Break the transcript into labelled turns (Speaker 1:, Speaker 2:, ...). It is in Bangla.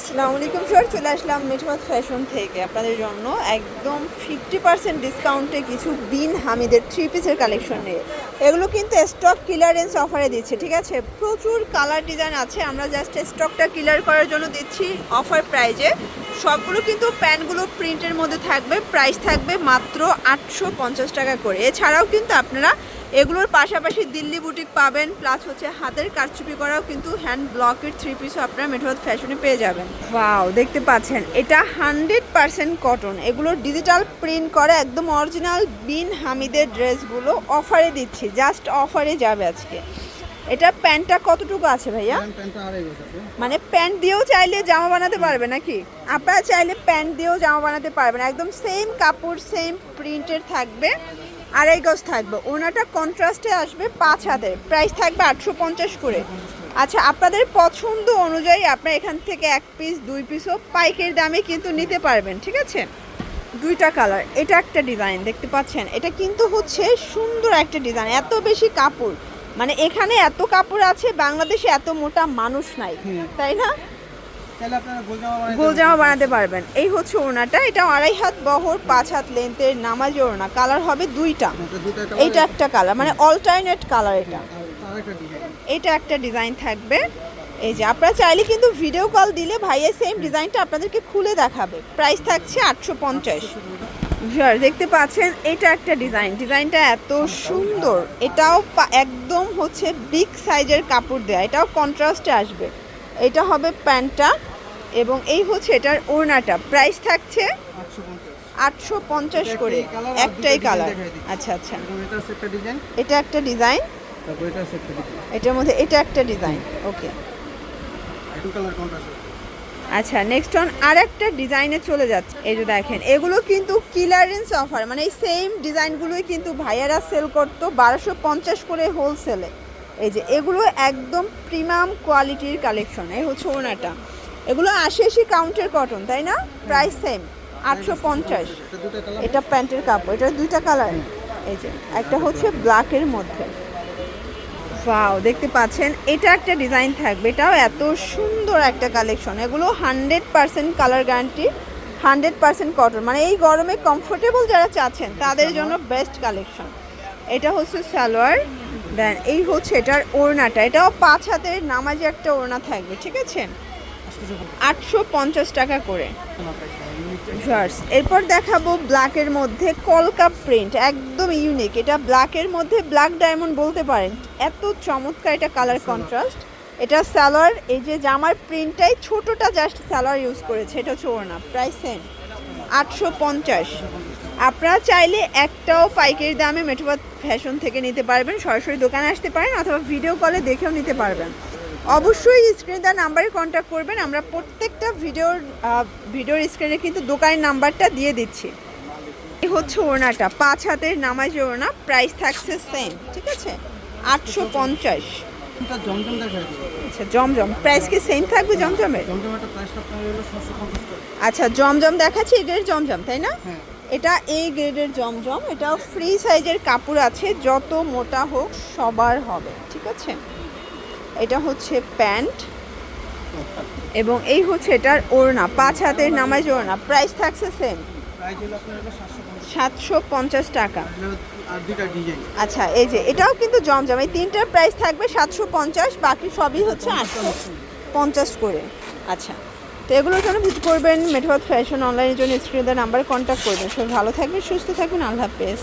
Speaker 1: আসসালামু আলাইকুম স্যার, চলে আসলাম মেঠোয়াত ফ্যাশন থেকে আপনাদের জন্য একদম 50% ডিসকাউন্টে কিছু বিন হামিদের 3 পিসের কালেকশন নিয়ে। এগুলো কিন্তু স্টক ক্লিয়ারেন্স অফারে দিচ্ছে, ঠিক আছে। প্রচুর কালার ডিজাইন আছে, আমরা জাস্ট স্টকটা ক্লিয়ার করার জন্য দিচ্ছি অফার প্রাইজে। সবগুলো কিন্তু প্যান্টগুলো প্রিন্টের মধ্যে থাকবে, প্রাইস থাকবে মাত্র 850 টাকা করে। এছাড়াও কিন্তু আপনারা এগুলোর পাশাপাশি দিল্লি বুটিক পাবেন, প্লাস হচ্ছে হাতের কারচুপি করাও কিন্তু হ্যান্ড ব্লকের 3 পিসও আপনারা মেঠোয়াত ফ্যাশনে পেয়ে যাবেন। ওয়াও, দেখতে পাচ্ছেন এটা 100% কটন, এগুলোর ডিজিটাল প্রিন্ট করা একদম অরিজিনাল বিন হামিদের ড্রেসগুলো অফারে দিচ্ছি, জাস্ট অফারে যাবে আজকে। এটা প্যান্টটা কতটুকু আছে ভাইয়া? মানে প্যান্ট দিয়েও চাইলে জামা বানাতে পারবে নাকি? আপনারা চাইলে প্যান্ট দিয়েও জামা বানাতে পারবেন, একদম সেম কাপড় সেম প্রিন্টের থাকবে, 2.5 গজ থাকবে। ওনাটা কন্ট্রাস্টে আসবে 5 হাতের, প্রাইস থাকবে 850 করে। আচ্ছা, আপনাদের পছন্দ অনুযায়ী আপনারা এখান থেকে 1 পিস 2 পিসও পাইকারি দামে কিন্তু নিতে পারবেন, ঠিক আছে। 2টা কালার, এটা একটা ডিজাইন দেখতে পাচ্ছেন, এটা কিন্তু হচ্ছে সুন্দর একটা ডিজাইন, এত বেশি কাপড়, মানে এখানে এত কাপড় আছে, বাংলাদেশে এত মোটা মানুষ নাই, তাই না? গোল জামা বানাতে পারবেন। এই হচ্ছে ওড়নাটা, এটা 2.5 হাত বহর 5 হাত লেন্থের নামাজি ওড়না। কালার হবে 2টা, এইটা একটা কালার, মানে অল্টারনেট কালার। এটা একটা ডিজাইন থাকবে। এই যে আপনারা চাইলে কিন্তু ভিডিও কল দিলে ভাইয়া সেম ডিজাইনটা আপনাদেরকে খুলে দেখাবে, প্রাইস থাকছে 850। দেখতে পাচ্ছেন এটা একটা ডিজাইন, ডিজাইনটা এত সুন্দর, এটাও একদম হচ্ছে বিগ সাইজের কাপড় দেয়া, এটাও কন্ট্রাস্টে আসবে। এটা হবে প্যান্টটা এবং এই হচ্ছে এটার ওড়নাটা, প্রাইস থাকছে 850 করে। একটাই কালার। আচ্ছা আচ্ছা, এটা একটা ডিজাইন, এটার মধ্যে এটা একটা ডিজাইন। ওকে, আচ্ছা নেক্সট অন আর একটা ডিজাইনে চলে যাচ্ছে। এই যে দেখেন, এগুলো কিন্তু ক্লিয়ারেন্স অফার, মানে এই সেম ডিজাইনগুলোই কিন্তু ভাইয়ারা সেল করতো 1250 করে হোলসেলে। এই যে এগুলো একদম প্রিমিয়াম কোয়ালিটির কালেকশন। এই হচ্ছে ওনাটা, এগুলো 80 কাউন্টের কটন, তাই না? Price same 850। এটা প্যান্টের কাপড়, এটা 2টা কালার। এই যে একটা হচ্ছে ব্ল্যাকের মধ্যে। ওয়াও, দেখতে পাচ্ছেন এটা একটা ডিজাইন থাকবে, এটাও এত সুন্দর একটা কালেকশন। এগুলো 100% কালার গ্যারান্টি, 100% কটন, মানে এই গরমে কমফোর্টেবল যারা চাচ্ছেন তাদের জন্য বেস্ট কালেকশন। এটা হচ্ছে সালোয়ার, দেন এই হচ্ছে এটার ওড়নাটা, এটাও 5 হাতের নামাজি একটা ওড়না থাকবে, ঠিক আছে। 850 টাকা করে। এরপর দেখাবো ব্ল্যাকের মধ্যে কলকা প্রিন্ট, একদম ইউনিক। এটা ব্ল্যাকের মধ্যে ব্ল্যাক ডায়মন্ড বলতে পারেন, এত চমৎকার এটা কালার কন্ট্রাস্ট। এটা সালোয়ার, এই যে জামার প্রিন্টটাই ছোটটা জাস্ট সালোয়ার ইউজ করেছে। এটা হচ্ছে ওড়না, প্রাইস সেম 850। আপনারা চাইলে একটাও পাইকারি দামে মেঠোয়াত ফ্যাশন থেকে নিতে পারবেন, সরাসরি দোকানে আসতে পারেন অথবা ভিডিও কলে দেখেও নিতে পারবেন। অবশ্যই স্ক্রিনে দেওয়া নাম্বারে কন্ট্যাক্ট করবেন, আমরা প্রত্যেকটা ভিডিওর স্ক্রিনে কিন্তু দোকানের নাম্বারটা দিয়ে দিচ্ছি। এই হচ্ছে ওড়নাটা, 5 হাতের নামাজি ওড়না, প্রাইস থাকছে সেম, ঠিক আছে 850। আচ্ছা, জমজম প্রাইস কি সেম থাকবে? জমজমের আচ্ছা, জমজম দেখাচ্ছি, এই গ্রেডের জমজম, তাই না? এটা এই গ্রেডের জমজম, এটা ফ্রি সাইজের কাপড় আছে, যত মোটা হোক সবার হবে, ঠিক আছে। এটা হচ্ছে প্যান্ট এবং এই হচ্ছে এটার ওড়না, 5 হাতের নামাজ ওড়না, প্রাইস থাকছে সেম 750 টাকা। আচ্ছা, এই যে এটাও কিন্তু জমজম, এই 3টার প্রাইস থাকবে 750, বাকি সবই হচ্ছে 850 করে। আচ্ছা, তো এগুলোর জন্য ভিজিট করবেন মেঠোয়াত ফ্যাশন অনলাইনের জন্য স্ক্রিনে দেওয়া নাম্বারে কন্ট্যাক্ট করবেন। সবাই ভালো থাকবেন, সুস্থ থাকবেন, আল্লাহ হাফেজ।